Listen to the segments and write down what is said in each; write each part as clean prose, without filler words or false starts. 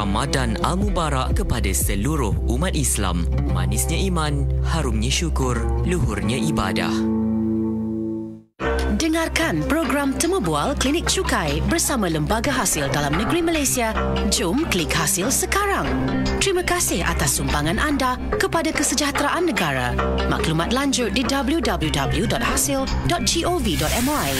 Ramadan Al-Mubarak kepada seluruh umat Islam. Manisnya iman, harumnya syukur, luhurnya ibadah. Dengarkan program Temu Bual Klinik Cukai bersama Lembaga Hasil Dalam Negeri Malaysia. Jom klik hasil sekarang. Terima kasih atas sumbangan anda kepada kesejahteraan negara. Maklumat lanjut di www.hasil.gov.my.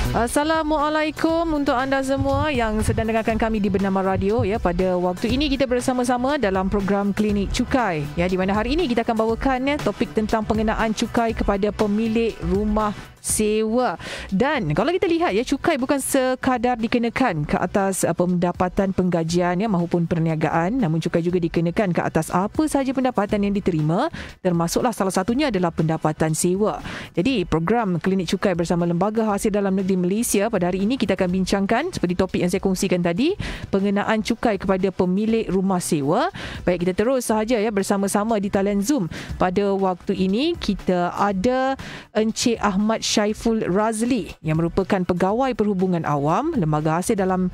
Assalamualaikum untuk anda semua yang sedang dengarkan kami di Bernama Radio ya. Pada waktu ini kita bersama-sama dalam program Klinik Cukai ya, di mana hari ini kita akan bawakan topik tentang pengenaan cukai kepada pemilik rumah sewa. Dan kalau kita lihat ya, cukai bukan sekadar dikenakan ke atas pendapatan penggajian ya maupun perniagaan, namun cukai juga dikenakan ke atas apa sahaja pendapatan yang diterima, termasuklah salah satunya adalah pendapatan sewa. Jadi program Klinik Cukai bersama Lembaga Hasil Dalam Negeri Malaysia pada hari ini kita akan bincangkan seperti topik yang saya kongsikan tadi, pengenaan cukai kepada pemilik rumah sewa. Baik, kita terus sahaja ya bersama-sama di talian Zoom. Pada waktu ini kita ada Encik Ahmad Syaiful Razli yang merupakan Pegawai Perhubungan Awam Lembaga Hasil Dalam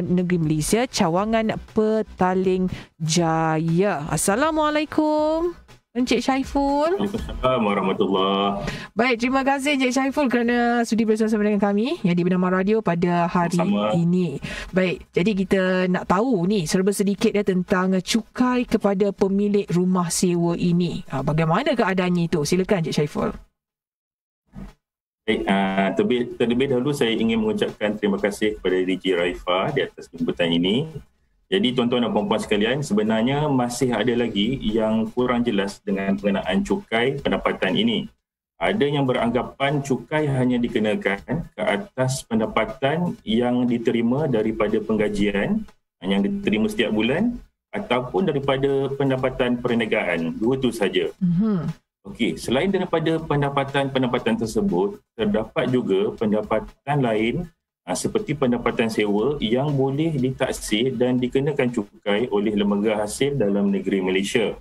Negeri Malaysia, Cawangan Petaling Jaya. Assalamualaikum Encik Syaiful. Waalaikumsalam warahmatullahi. Baik, terima kasih Encik Syaiful kerana sudi bersama dengan kami yang di Bernama Radio pada hari ini. Baik, jadi kita nak tahu ni serba sedikit ya tentang cukai kepada pemilik rumah sewa ini. Bagaimana keadaannya itu? Silakan Encik Syaiful. Baik, terlebih dahulu saya ingin mengucapkan terima kasih kepada DJ Raifa di atas jemputan ini. Jadi tuan-tuan dan puan-puan sekalian, sebenarnya masih ada lagi yang kurang jelas dengan pengenaan cukai pendapatan ini. Ada yang beranggapan cukai hanya dikenakan ke atas pendapatan yang diterima daripada penggajian yang diterima setiap bulan ataupun daripada pendapatan perniagaan. Dua itu saja. Okey, selain daripada pendapatan tersebut, terdapat juga pendapatan lain seperti pendapatan sewa yang boleh ditaksir dan dikenakan cukai oleh Lembaga Hasil Dalam Negeri Malaysia.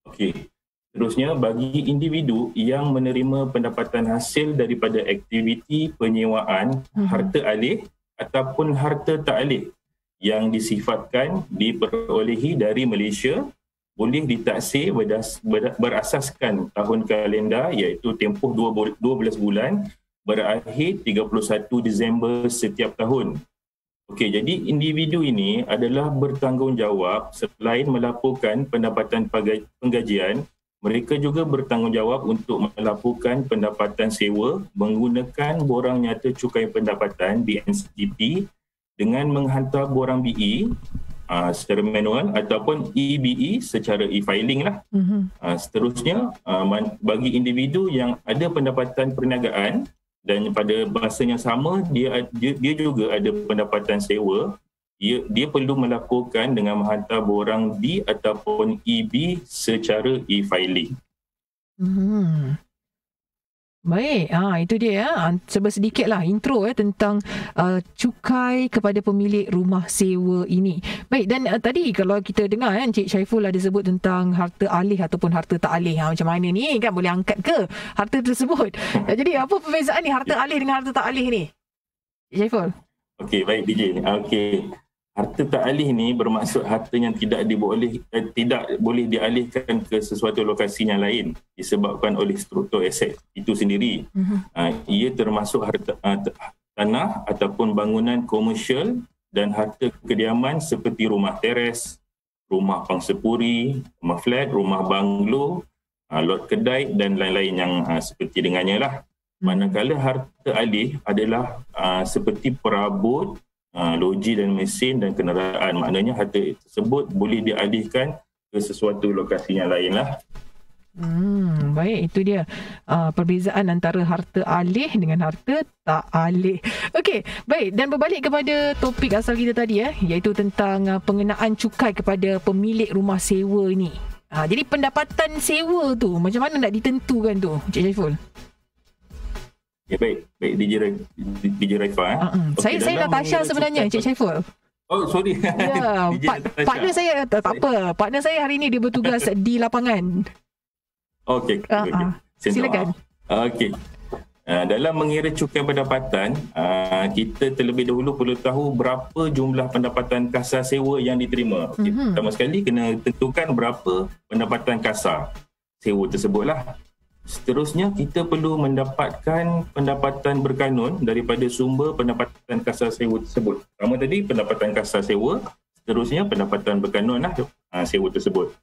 Okey, terusnya bagi individu yang menerima pendapatan hasil daripada aktiviti penyewaan harta alih ataupun harta tak alih yang disifatkan diperolehi dari Malaysia, boleh ditaksir berasaskan tahun kalender iaitu tempoh 12 bulan berakhir 31 Disember setiap tahun. Okey, jadi individu ini adalah bertanggungjawab selain melaporkan pendapatan penggajian, mereka juga bertanggungjawab untuk melaporkan pendapatan sewa menggunakan borang nyata cukai pendapatan BNCP dengan menghantar borang BE secara manual ataupun EBE secara e-filing lah. Seterusnya, bagi individu yang ada pendapatan perniagaan dan pada masa yang sama dia juga ada pendapatan sewa, dia perlu melaporkan dengan menghantar borang B ataupun EB secara e-filing. Baik, itu dia serba sedikitlah intro tentang cukai kepada pemilik rumah sewa ini. Baik, dan tadi kalau kita dengar Encik Syaiful ada sebut tentang harta alih ataupun harta tak alih. Macam mana ni kan, boleh angkat ke harta tersebut? Jadi apa perbezaan ni harta alih dengan harta tak alih ni? Encik Syaiful. Okey, baik DJ. Okey. Harta tak alih ni bermaksud harta yang tidak boleh dialihkan ke sesuatu lokasi yang lain disebabkan oleh struktur aset itu sendiri. Ia termasuk harta tanah ataupun bangunan komersial dan harta kediaman seperti rumah teres, rumah pangsapuri, rumah flat, rumah banglo, lot kedai dan lain-lain yang seperti dengannya lah. Manakala harta alih adalah seperti perabot, loji dan mesin dan kenderaan. Maknanya harta tersebut boleh dialihkan ke sesuatu lokasi yang lain lah. Baik, itu dia perbezaan antara harta alih dengan harta tak alih. Okey, baik, dan berbalik kepada topik asal kita tadi iaitu tentang pengenaan cukai kepada pemilik rumah sewa ni. Jadi pendapatan sewa tu macam mana nak ditentukan tu, Encik Syaiful? Ya, baik DJ Raifa. Okay, saya Natasha sebenarnya, Encik Syaiful. Oh, sorry. Ya, partner saya tak apa. Partner saya hari ini dia bertugas di lapangan. Okey. Silakan. Okey. Dalam mengira cukai pendapatan, kita terlebih dahulu perlu tahu berapa jumlah pendapatan kasar sewa yang diterima. Okay. Pertama sekali kena tentukan berapa pendapatan kasar sewa tersebutlah. Seterusnya kita perlu mendapatkan pendapatan berkanun daripada sumber pendapatan kasar sewa tersebut. Pertama tadi pendapatan kasar sewa, seterusnya pendapatan berkanun sewa tersebut.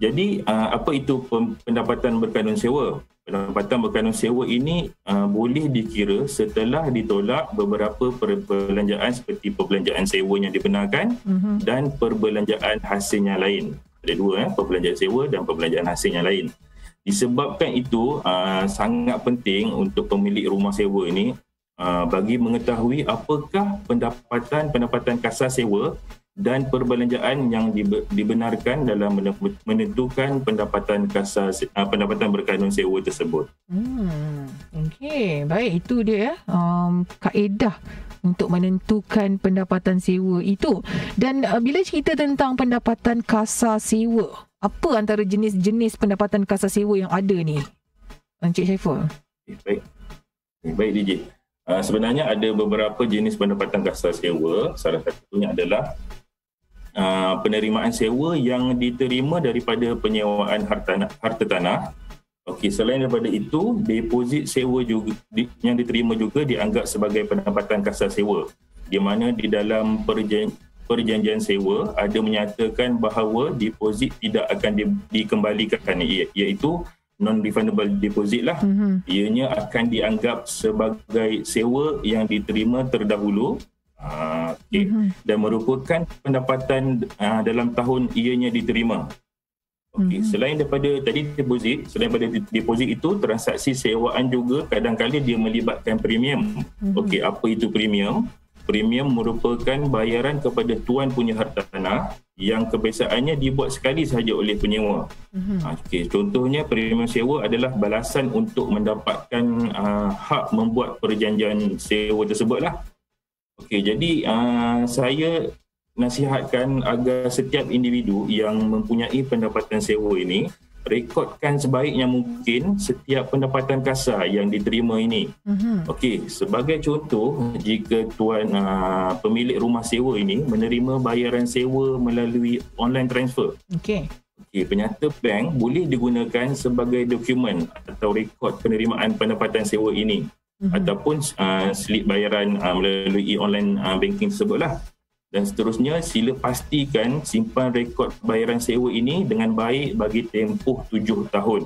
Jadi apa itu pendapatan berkanun sewa? Pendapatan berkanun sewa ini boleh dikira setelah ditolak beberapa perbelanjaan seperti perbelanjaan sewa yang dibenarkan dan perbelanjaan hasilnya lain. Ada dua, perbelanjaan sewa dan perbelanjaan hasilnya lain. Disebabkan itu sangat penting untuk pemilik rumah sewa ini bagi mengetahui apakah pendapatan kasar sewa dan perbelanjaan yang dibenarkan dalam menentukan pendapatan berkanun sewa tersebut. Okey, baik, itu dia kaedah untuk menentukan pendapatan sewa itu. Dan bila cerita tentang pendapatan kasar sewa, apa antara jenis-jenis pendapatan kasar sewa yang ada ni, Encik Syaiful? Baik DJ. Sebenarnya ada beberapa jenis pendapatan kasar sewa. Salah satunya adalah penerimaan sewa yang diterima daripada penyewaan harta tanah. Okey, selain daripada itu, deposit sewa juga yang diterima juga dianggap sebagai pendapatan kasar sewa, di mana di dalam perjanjian sewa ada menyatakan bahawa deposit tidak akan dikembalikan, iaitu non-refundable deposit lah. Ianya akan dianggap sebagai sewa yang diterima terdahulu. Dan merupakan pendapatan dalam tahun ianya diterima. Selain daripada deposit itu, transaksi sewaan juga kadang-kadang dia melibatkan premium. Apa itu premium? Premium merupakan bayaran kepada tuan punya harta tanah yang kebiasaannya dibuat sekali sahaja oleh penyewa. Contohnya premium sewa adalah balasan untuk mendapatkan hak membuat perjanjian sewa tersebutlah. Jadi saya nasihatkan agar setiap individu yang mempunyai pendapatan sewa ini rekodkan sebaiknya mungkin setiap pendapatan kasar yang diterima ini. Sebagai contoh, jika tuan pemilik rumah sewa ini menerima bayaran sewa melalui online transfer, penyata bank boleh digunakan sebagai dokumen atau rekod penerimaan pendapatan sewa ini. Ataupun slip bayaran melalui online banking tersebutlah. Dan seterusnya, sila pastikan simpan rekod bayaran sewa ini dengan baik bagi tempoh 7 tahun.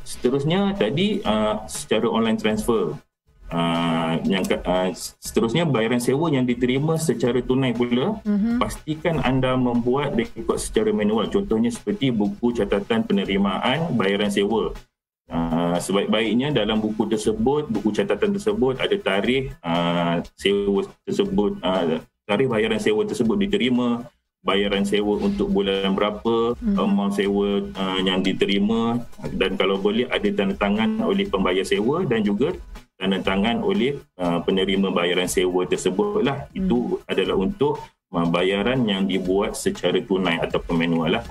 Seterusnya tadi secara online transfer. Seterusnya bayaran sewa yang diterima secara tunai pula, pastikan anda membuat rekod secara manual. Contohnya seperti buku catatan penerimaan bayaran sewa. Sebaik-baiknya dalam buku catatan tersebut ada tarikh sewa tersebut, tarikh bayaran sewa tersebut diterima, bayaran sewa untuk bulan berapa, amount sewa yang diterima, dan kalau boleh ada tanda tangan oleh pembayar sewa dan juga tanda tangan oleh penerima bayaran sewa tersebutlah. Itu adalah untuk bayaran yang dibuat secara tunai ataupun manual lah.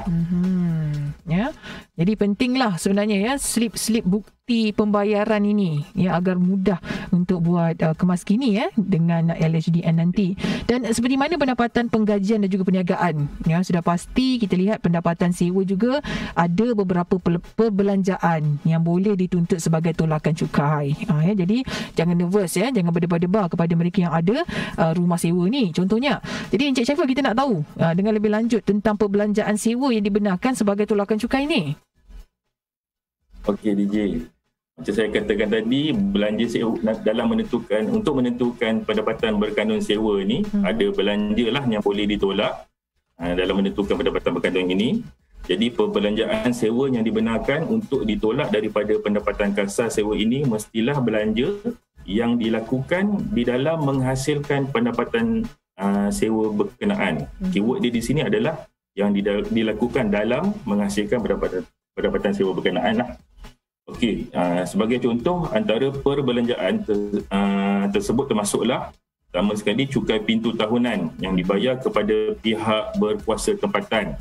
Jadi pentinglah sebenarnya slip-slip bukti pembayaran ini agar mudah untuk buat kemas kini dengan LHDN nanti. Dan seperti mana pendapatan penggajian dan juga perniagaan, sudah pasti kita lihat pendapatan sewa juga ada beberapa perbelanjaan yang boleh dituntut sebagai tolakan cukai. Jadi jangan nervous, jangan berdebar-debar kepada mereka yang ada rumah sewa ni contohnya. Jadi Encik Syaiful, kita nak tahu dengan lebih lanjut tentang perbelanjaan sewa yang dibenarkan sebagai tolakan cukai ni. DJ, macam saya katakan tadi, belanja sewa dalam menentukan pendapatan berkanun sewa ni, ada belanja lah yang boleh ditolak dalam menentukan pendapatan berkanun ini. Jadi perbelanjaan sewa yang dibenarkan untuk ditolak daripada pendapatan kasar sewa ini mestilah belanja yang dilakukan di dalam menghasilkan pendapatan sewa berkenaan. Keyword dia di sini adalah yang dilakukan dalam menghasilkan pendapatan sewa berkenaan lah. Sebagai contoh, antara perbelanjaan tersebut termasuklah pertama sekali cukai pintu tahunan yang dibayar kepada pihak berkuasa tempatan.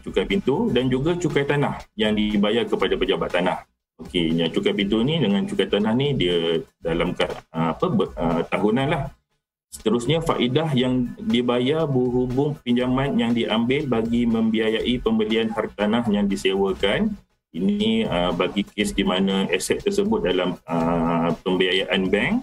cukai pintu dan juga cukai tanah yang dibayar kepada pejabat tanah. Okey, yang cukai pintu ni dengan cukai tanah ni dia dalam tahunan lah. Seterusnya, faedah yang dibayar berhubung pinjaman yang diambil bagi membiayai pembelian hartanah yang disewakan. Ini bagi kes di mana aset tersebut dalam pembiayaan bank.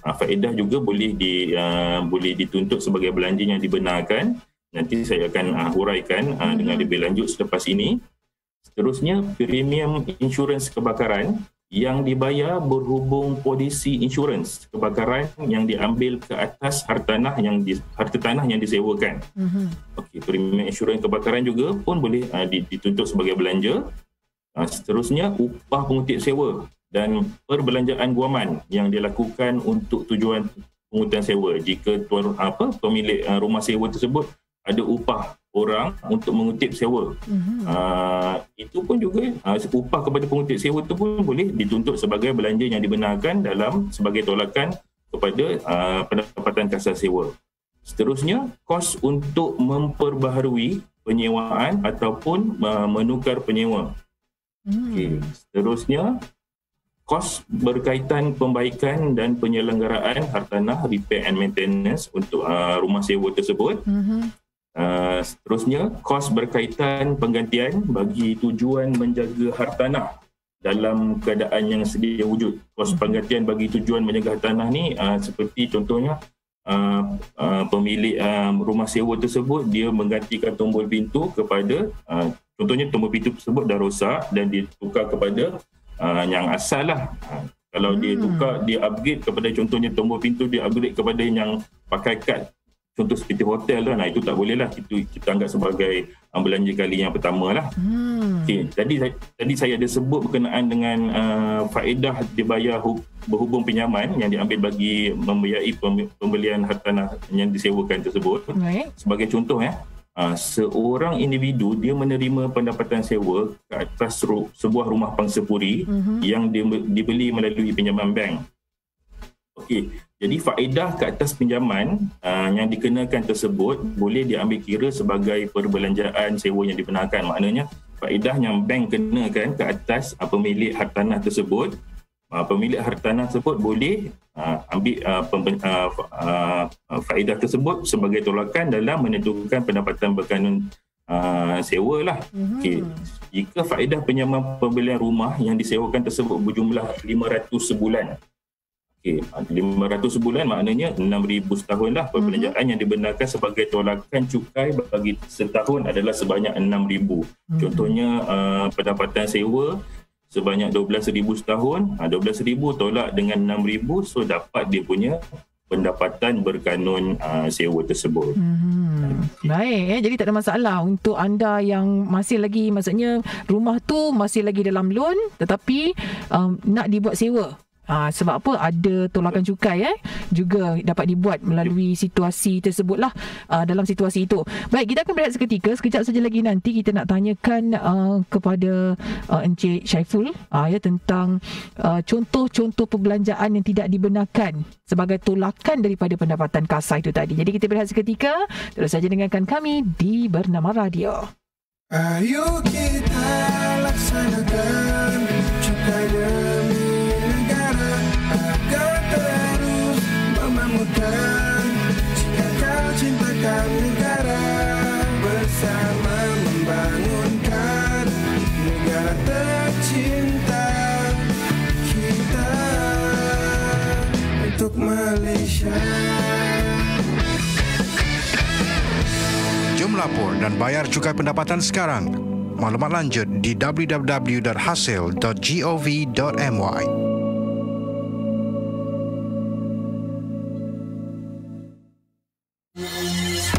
Faedah juga boleh dituntut sebagai belanja yang dibenarkan. Nanti saya akan huraikan dengan lebih lanjut selepas ini. Seterusnya, premium insurans kebakaran yang dibayar berhubung polisi insurans kebakaran yang diambil ke atas harta tanah yang disewakan. Okey, premium insurans kebakaran juga pun boleh dituntut sebagai belanja. Seterusnya, upah pengutip sewa dan perbelanjaan guaman yang dilakukan untuk tujuan pengutan sewa. Jika pemilik rumah sewa tersebut ada upah orang untuk mengutip sewa, itu pun juga upah kepada pengutip sewa itu pun boleh dituntut sebagai belanja yang dibenarkan sebagai tolakan kepada pendapatan kasar sewa. Seterusnya, kos untuk memperbaharui penyewaan ataupun menukar penyewa. Okay. Seterusnya, kos berkaitan pembaikan dan penyelenggaraan hartanah, repair and maintenance untuk rumah sewa tersebut. Seterusnya, kos berkaitan penggantian bagi tujuan menjaga hartanah dalam keadaan yang sedia wujud. Kos penggantian bagi tujuan menjaga hartanah ni seperti contohnya pemilik rumah sewa tersebut dia menggantikan tombol pintu kepada contohnya tombol pintu tersebut dah rosak dan ditukar kepada yang asal lah. Kalau dia tukar, dia upgrade kepada contohnya tombol pintu, dia upgrade kepada yang pakai kad, contoh seperti hotel lah, itu tak boleh lah. Kita anggap sebagai belanja kali yang pertama lah. Okay. Tadi saya ada sebut berkenaan dengan faedah dibayar berhubung pinjaman yang diambil bagi membiayai pembelian hartanah yang disewakan tersebut. Sebagai contoh seorang individu dia menerima pendapatan sewa ke atas sebuah rumah pangsapuri yang dibeli melalui pinjaman bank. Okey, jadi faedah ke atas pinjaman yang dikenakan tersebut boleh diambil kira sebagai perbelanjaan sewa yang dibenarkan. Maknanya faedah yang bank kenakan ke atas pemilik hartanah tersebut, pemilik hartanah tersebut boleh ambil faedah tersebut sebagai tolakan dalam menentukan pendapatan berkanun sewa lah. Okay. Jika faedah pinjaman pembelian rumah yang disewakan tersebut berjumlah 500 sebulan. Okay. 500 sebulan maknanya 6,000 setahun lah. Perbelanjaan yang dibenarkan sebagai tolakan cukai bagi setahun adalah sebanyak 6,000. Contohnya pendapatan sewa sebanyak 12,000 setahun, 12,000 tolak dengan 6,000, so dapat dia punya pendapatan berkanun sewa tersebut. Baik, jadi tak ada masalah untuk anda yang masih lagi, maksudnya rumah tu masih lagi dalam loan tetapi nak dibuat sewa. Sebab apa? Ada tolakan cukai juga dapat dibuat melalui situasi tersebutlah, dalam situasi itu. Baik, kita akan berehat seketika. Sekejap saja lagi nanti kita nak tanyakan kepada Encik Syaiful tentang contoh-contoh perbelanjaan yang tidak dibenarkan sebagai tolakan daripada pendapatan kasar itu tadi. Jadi kita berehat seketika. Terus saja dengarkan kami di Bernama Radio. Ayo kita laksanakan cukai demi jika kau cintakan negara, bersama membangunkan negara tercinta kita untuk Malaysia. Jom lapor dan bayar cukai pendapatan sekarang. Maklumat lanjut di www.hasil.gov.my.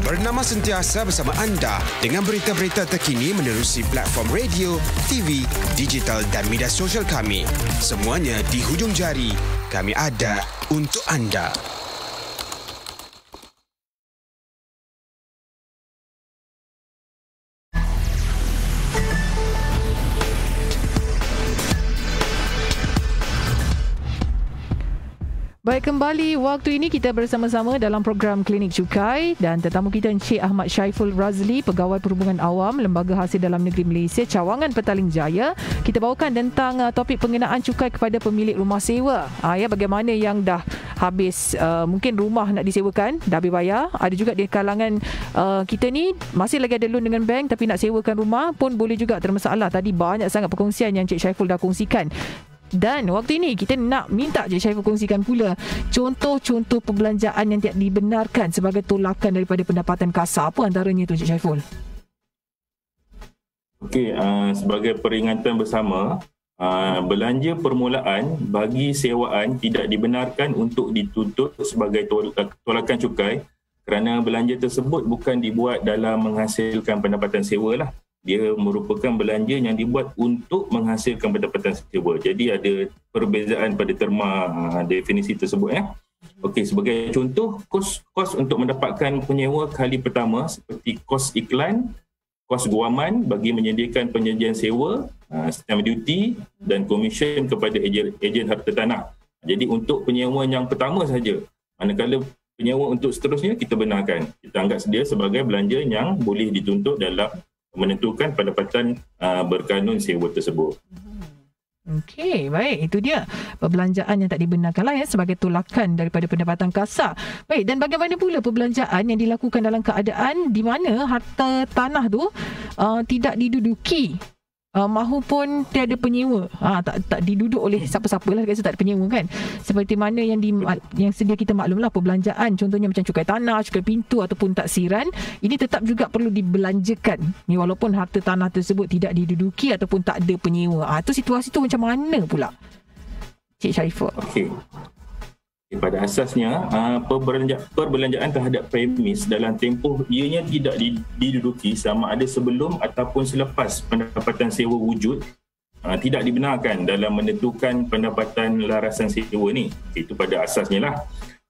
Bernama sentiasa bersama anda dengan berita-berita terkini menerusi platform radio, TV, digital dan media sosial kami. Semuanya di hujung jari. Kami ada untuk anda. Baik, kembali waktu ini kita bersama-sama dalam program Klinik Cukai dan tetamu kita Encik Ahmad Syaiful Razli, Pegawai Perhubungan Awam Lembaga Hasil Dalam Negeri Malaysia Cawangan Petaling Jaya. Kita bawakan tentang topik pengenaan cukai kepada pemilik rumah sewa. Bagaimana yang dah habis mungkin rumah nak disewakan, dah habis bayar. Ada juga di kalangan kita ni masih lagi ada loan dengan bank tapi nak sewakan rumah pun boleh juga termasalah. Tadi banyak sangat perkongsian yang Encik Syaiful dah kongsikan. Dan waktu ini kita nak minta Encik Syaiful kongsikan pula contoh-contoh perbelanjaan yang tidak dibenarkan sebagai tolakan daripada pendapatan kasar. Apa antaranya tu Encik Syaiful? Okey, sebagai peringatan bersama, belanja permulaan bagi sewaan tidak dibenarkan untuk dituntut sebagai tolakan cukai kerana belanja tersebut bukan dibuat dalam menghasilkan pendapatan sewa lah. Dia merupakan belanja yang dibuat untuk menghasilkan pendapatan sewa. Jadi ada perbezaan pada terma definisi tersebut. Okey, sebagai contoh, kos untuk mendapatkan penyewa kali pertama seperti kos iklan, kos guaman bagi menyediakan penyajian sewa, stamp duty dan komisen kepada ejen harta tanah. Jadi untuk penyewa yang pertama saja, manakala penyewa untuk seterusnya kita benarkan. Kita anggap dia sebagai belanja yang boleh dituntut dalam menentukan pendapatan berkanun sewa tersebut. Okey, baik. Itu dia perbelanjaan yang tak dibenarkan sebagai tolakan daripada pendapatan kasar. Baik, dan bagaimana pula perbelanjaan yang dilakukan dalam keadaan di mana harta tanah tu tidak diduduki mahupun tiada penyewa. Tak diduduk oleh siapa-siapa lah, tak ada penyewa kan. Seperti mana yang sedia kita maklumlah, perbelanjaan contohnya macam cukai tanah, cukai pintu ataupun taksiran, ini tetap juga perlu dibelanjakan walaupun harta tanah tersebut tidak diduduki ataupun tak ada penyewa. Itu situasi tu macam mana pula Cik Syaiful? Okey. Pada asasnya, perbelanjaan terhadap premis dalam tempoh ianya tidak diduduki sama ada sebelum ataupun selepas pendapatan sewa wujud tidak dibenarkan dalam menentukan pendapatan larasan sewa ni. Itu pada asasnya lah.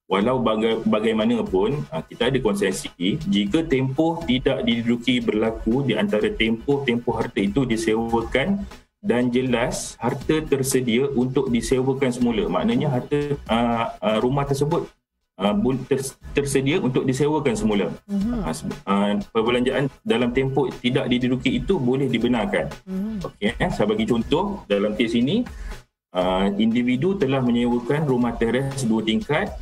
Walau bagaimanapun, kita ada konsesi jika tempoh tidak diduduki berlaku di antara tempoh harta itu disewakan dan jelas harta tersedia untuk disewakan semula. Maknanya harta rumah tersebut tersedia untuk disewakan semula. Perbelanjaan dalam tempoh tidak diduduki itu boleh dibenarkan. Okey, saya bagi contoh dalam kes ini, individu telah menyewakan rumah teres 2 tingkat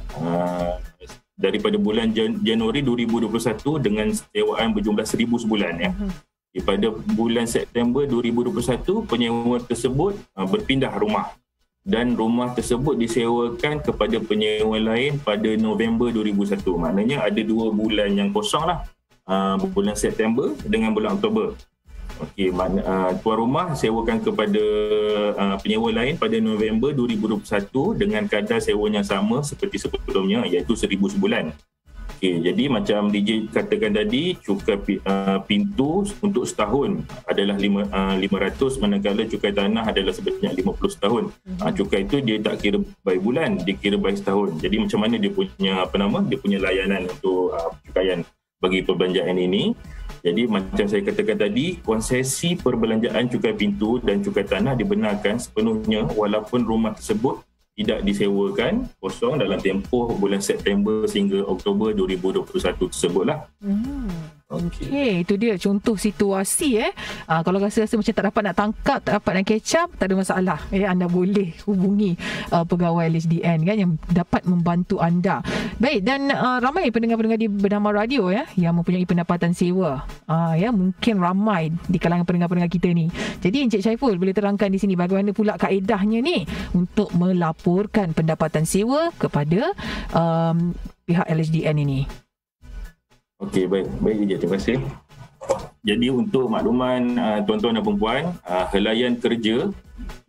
daripada bulan Januari 2021 dengan sewaan berjumlah 1,000 sebulan Pada bulan September 2021, penyewa tersebut berpindah rumah dan rumah tersebut disewakan kepada penyewa lain pada November 2021. Maknanya ada 2 bulan yang kosong lah, bulan September dengan bulan Oktober. Okey, tuan rumah sewakan kepada penyewa lain pada November 2021 dengan kadar sewa yang sama seperti sebelumnya, iaitu 1,000 sebulan. Okay, jadi macam DJ katakan tadi, cukai pintu untuk setahun adalah 500, manakala cukai tanah adalah sebanyak 50 setahun. Cukai itu dia tak kira by bulan, dia kira by setahun. Jadi macam mana dia punya layanan untuk cukaian bagi perbelanjaan ini. Jadi macam saya katakan tadi, konsesi perbelanjaan cukai pintu dan cukai tanah dibenarkan sepenuhnya walaupun rumah tersebut tidak disewakan kosong dalam tempoh bulan September sehingga Oktober 2021 tersebutlah. Okey, itu dia contoh situasi kalau rasa macam tak dapat nak tangkap, tak dapat nak catch up, tak ada masalah. Anda boleh hubungi pegawai LHDN kan yang dapat membantu anda. Baik, dan ramai pendengar-pendengar di Bernama Radio yang mempunyai pendapatan sewa. Mungkin ramai di kalangan pendengar-pendengar kita ni. Jadi Encik Syaiful boleh terangkan di sini bagaimana pula kaedahnya ni untuk melaporkan pendapatan sewa kepada pihak LHDN ini. Okey, baik je, terima kasih. Jadi untuk makluman tuan-tuan dan puan-puan, helaian kerja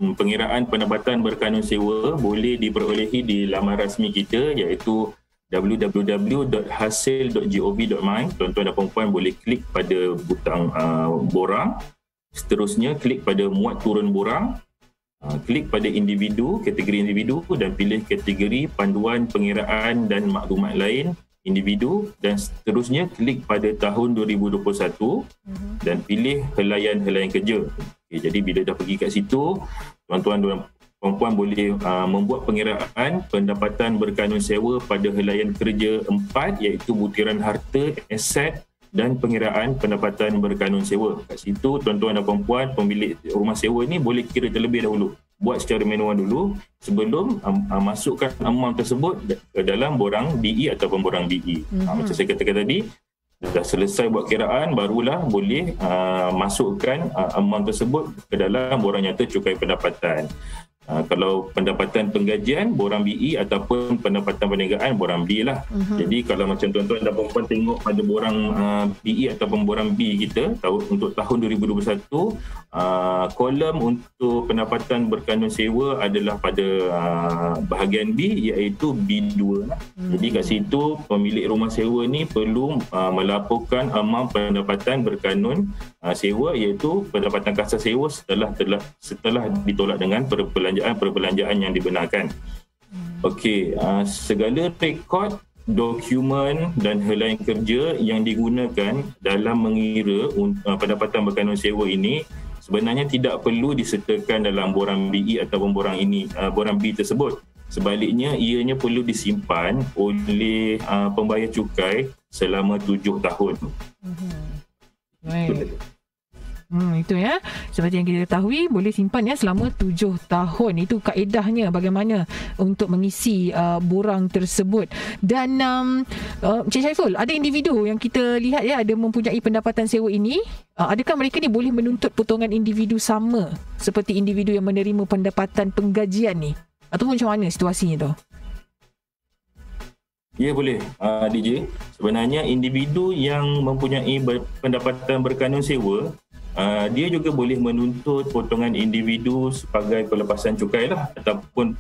pengiraan pendapatan berkanun sewa boleh diperolehi di laman rasmi kita iaitu www.hasil.gov.my. Tuan-tuan dan puan-puan boleh klik pada butang borang, seterusnya klik pada muat turun borang, klik pada kategori individu dan pilih kategori panduan pengiraan dan maklumat lain individu dan seterusnya klik pada tahun 2021 dan pilih helaian kerja. Okay, jadi bila dah pergi kat situ, tuan-tuan dan perempuan boleh membuat pengiraan pendapatan berkanun sewa pada helaian kerja 4 iaitu butiran harta, aset dan pengiraan pendapatan berkanun sewa. Kat situ tuan-tuan dan perempuan pemilik rumah sewa ni boleh kira terlebih dahulu. Buat secara manual dulu sebelum masukkan amount tersebut ke dalam borang BE ataupun borang BE. Macam saya katakan tadi, dah selesai buat kiraan barulah boleh masukkan amount tersebut ke dalam borang nyata cukai pendapatan. Kalau pendapatan penggajian borang BE ataupun pendapatan perniagaan borang B lah. Jadi kalau macam tuan-tuan dan puan tengok pada borang BE ataupun borang B kita untuk tahun 2021, kolom untuk pendapatan berkanun sewa adalah pada bahagian B iaitu B2 lah. Jadi kat situ pemilik rumah sewa ni perlu melaporkan amount pendapatan berkanun sewa iaitu pendapatan kasar sewa setelah ditolak dengan perbelanjaan yang dibenarkan. Okey, segala rekod, dokumen dan helaian kerja yang digunakan dalam mengira pendapatan berkanun sewa ini sebenarnya tidak perlu disertakan dalam borang BE ataupun borang B tersebut. Sebaliknya, ianya perlu disimpan oleh pembayar cukai selama 7 tahun. Baik. Itu ya. Seperti yang kita ketahui, boleh simpan ya selama 7 tahun. Itu kaedahnya bagaimana untuk mengisi borang tersebut. Dan Encik Syaiful, ada individu yang kita lihat ya ada mempunyai pendapatan sewa ini. Adakah mereka ni boleh menuntut potongan individu sama seperti individu yang menerima pendapatan penggajian ni? Ataupun macam mana situasinya tu? Ya, boleh DJ. Sebenarnya individu yang mempunyai pendapatan berkanun sewa, dia juga boleh menuntut potongan individu sebagai pelepasan cukai lah ataupun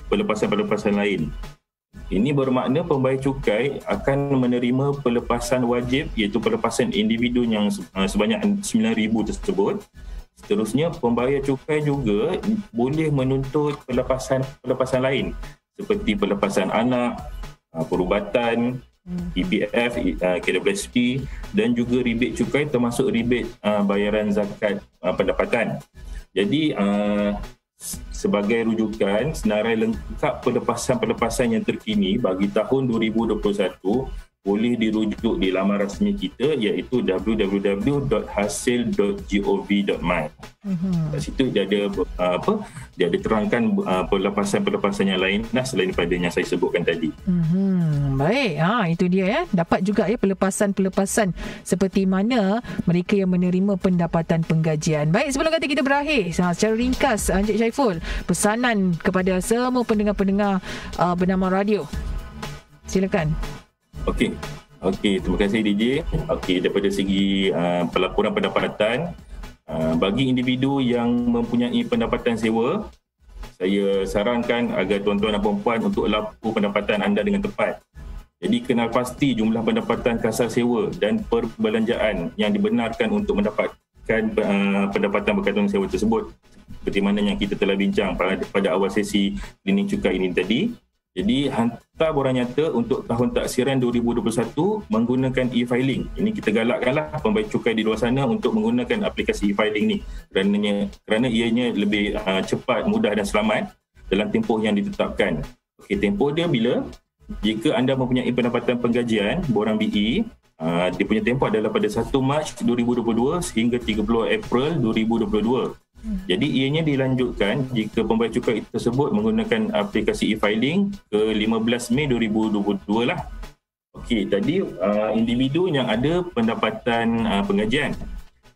pelepasan-pelepasan lain. Ini bermakna pembayar cukai akan menerima pelepasan wajib iaitu pelepasan individu yang sebanyak 9,000 tersebut. Seterusnya pembayar cukai juga boleh menuntut pelepasan lain seperti pelepasan anak, perubatan, EPF, KWSP dan juga rebate cukai termasuk rebate bayaran zakat pendapatan. Jadi sebagai rujukan, senarai lengkap pelepasan-pelepasan yang terkini bagi tahun 2021 boleh dirujuk di laman rasmi kita iaitu www.hasil.gov.my. Kat situ dia ada dia ada terangkan pelepasan-pelepasan yang lain selain daripada yang saya sebutkan tadi. Baik, itu dia ya. Dapat juga ya pelepasan-pelepasan seperti mana mereka yang menerima pendapatan penggajian. Baik, sebelum kata kita berakhir, secara ringkas Encik Syaiful, pesanan kepada semua pendengar-pendengar Bernama Radio. Silakan. Okey, terima kasih DJ. Okey, daripada segi pelaporan pendapatan, bagi individu yang mempunyai pendapatan sewa, saya sarankan agar tuan-tuan dan puan untuk lapor pendapatan anda dengan tepat. Jadi kenal pasti jumlah pendapatan kasar sewa dan perbelanjaan yang dibenarkan untuk mendapatkan pendapatan berkanun sewa tersebut. Seperti mana yang kita telah bincang pada awal sesi klinik cukai ini tadi. Jadi hantar borang nyata untuk tahun taksiran 2021 menggunakan e-filing. Ini kita galakkanlah pembayar cukai di luar sana untuk menggunakan aplikasi e-filing ni kerana ianya lebih cepat, mudah dan selamat dalam tempoh yang ditetapkan. Okey, tempoh dia bila? Jika anda mempunyai pendapatan penggajian borang BE, dia punya tempoh adalah pada 1 Mac 2022 sehingga 30 April 2022. Jadi ianya dilanjutkan jika pembayar cukai tersebut menggunakan aplikasi e-filing ke 15 Mei 2022 lah. Okey, tadi individu yang ada pendapatan penggajian.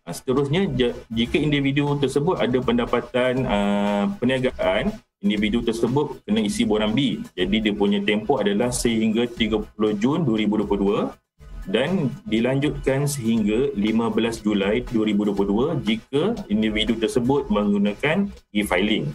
Seterusnya, jika individu tersebut ada pendapatan perniagaan, individu tersebut kena isi borang B. Jadi dia punya tempoh adalah sehingga 30 Jun 2022 dan dilanjutkan sehingga 15 Julai 2022 jika individu tersebut menggunakan e-filing.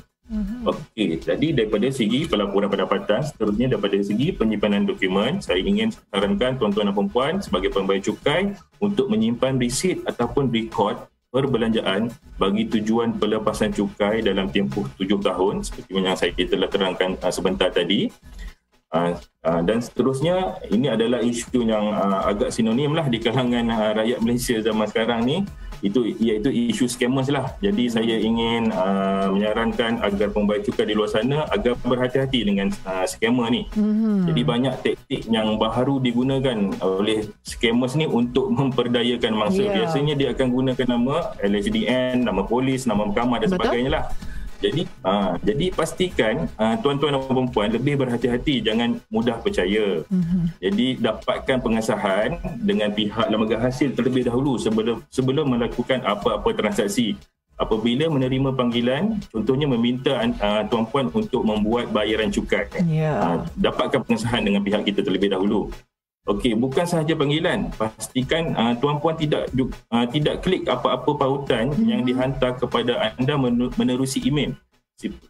Okey, jadi daripada segi pelaporan pendapatan, seterusnya daripada segi penyimpanan dokumen, saya ingin sarankan tuan-tuan dan puan sebagai pembayar cukai untuk menyimpan resit ataupun rekod perbelanjaan bagi tujuan pelepasan cukai dalam tempoh 7 tahun seperti yang saya telah terangkan sebentar tadi. Dan seterusnya, ini adalah isu yang agak sinonim lah di kalangan rakyat Malaysia zaman sekarang ni. iaitu isu scammers lah. Jadi saya ingin menyarankan agar pembayar cukai di luar sana agar berhati-hati dengan scammer ni. Jadi banyak taktik yang baru digunakan oleh scammers ni untuk memperdayakan mangsa. Biasanya dia akan gunakan nama LHDN, nama polis, nama mahkamah dan sebagainya lah. Jadi pastikan tuan-tuan dan puan-puan lebih berhati-hati, jangan mudah percaya. Jadi dapatkan pengesahan dengan pihak lembaga hasil terlebih dahulu sebelum melakukan apa-apa transaksi. Apabila menerima panggilan, contohnya meminta tuan-puan untuk membuat bayaran cukai, dapatkan pengesahan dengan pihak kita terlebih dahulu. Okey, bukan sahaja panggilan, pastikan tuan-puan tidak klik apa-apa pautan yang dihantar kepada anda menerusi email.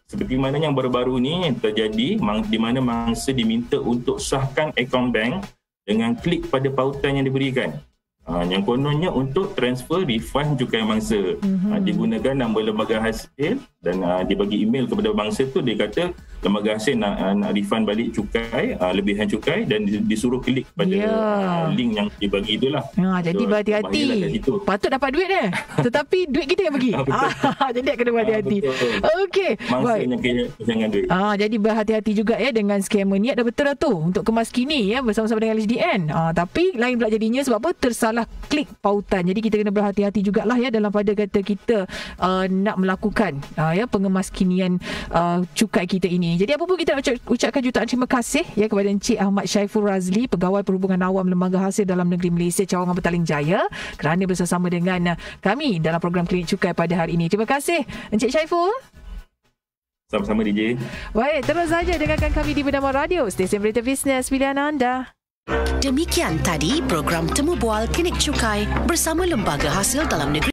Seperti mana yang baru-baru ni terjadi, di mana mangsa diminta untuk sahkan akaun bank dengan klik pada pautan yang diberikan. Yang kononnya untuk transfer refund cukai mangsa. Digunakan nama lembaga hasil dan dibagi email kepada mangsa tu, dia kata lembaga hasil nak refund balik cukai, lebihan cukai, dan disuruh klik pada link yang dibagi itulah. Jadi berhati-hati. Patut dapat duit dia, tetapi duit kita yang bagi. Jadi kena berhati-hati. Okey. Mangsa yang kehilangan duit. Jadi berhati-hati juga dengan scammer. Niat dah betul dah tu untuk kemas kini bersama-sama dengan LHDN. Tapi lain pula jadinya sebab apa? Tersalah klik pautan. Jadi kita kena berhati-hati jugalah dalam pada kata kita nak melakukan pengemaskinian cukai kita ini. Jadi apa pun kita nak ucapkan jutaan terima kasih kepada Encik Ahmad Syaiful Razli, Pegawai Perhubungan Awam Lembaga Hasil Dalam Negeri Malaysia Cawangan Petaling Jaya, kerana bersama dengan kami dalam program Klinik Cukai pada hari ini. Terima kasih Encik Syaiful. Sama-sama DJ. Baik, terus saja dengarkan kami di Bernama Radio, stesen berita bisnes pilihan anda. Demikian tadi program Temu Bual Klinik Cukai bersama Lembaga Hasil Dalam Negeri